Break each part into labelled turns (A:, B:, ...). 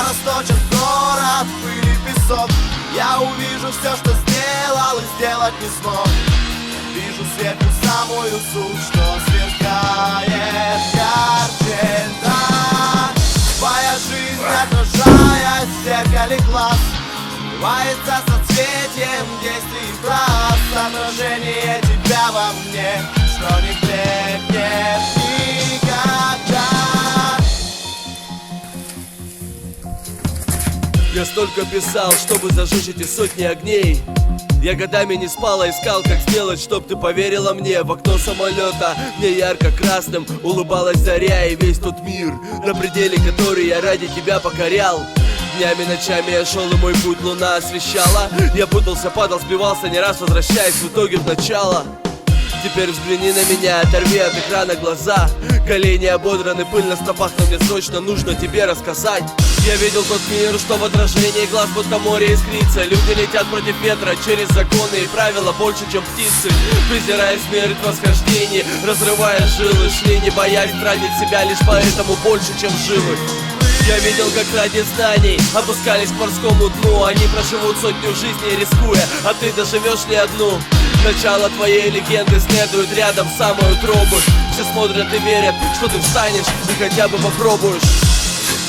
A: расточит город, пыль и песок. Я увижу все, что сделал и сделать не смог. Вижу сверху самую суть, что сверкает ярче, да. Твоя жизнь, отражаясь в зеркале глаз, сливается соцветием действий и фраз. Отражение тебя во мне, что не блекнет никогда.
B: Я столько писал, чтобы зажечь эти сотни огней. Я годами не спал, а искал, как сделать, чтоб ты поверила мне. В окно самолета мне ярко-красным улыбалась заря. И весь тот мир, на пределе который я ради тебя покорял. Днями, ночами я шел, и мой путь луна освещала. Я путался, падал, сбивался, не раз возвращаясь в итоге в начало. Теперь взгляни на меня, оторви от экрана глаза. Колени ободраны, пыль на стопах, но мне срочно нужно тебе рассказать. Я видел тот мир, что в отражении глаз будто море искрится. Люди летят против ветра, через законы и правила больше, чем птицы. Презирая смерть в восхождении, разрывая жилы, шли, не боясь тратить себя, лишь поэтому больше, чем живы. Я видел, как ради знаний опускались к морскому дну. Они проживут сотню жизней, рискуя, а ты доживешь ли одну? Начало твоей легенды следует рядом в самую утробу. Все смотрят и верят, что ты встанешь и хотя бы попробуешь.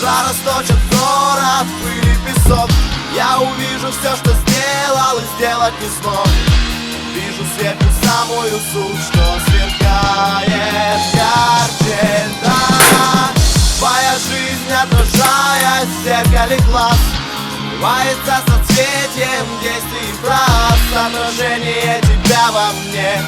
A: Расточит город, пыль и песок. Я увижу все, что сделал и сделать не смог. Вижу сверху самую суть, что сверкает ярче, да. Твоя жизнь, отражаясь в зеркале глаз, сливается соцветием действий и фраз. Отражение тебя во мне,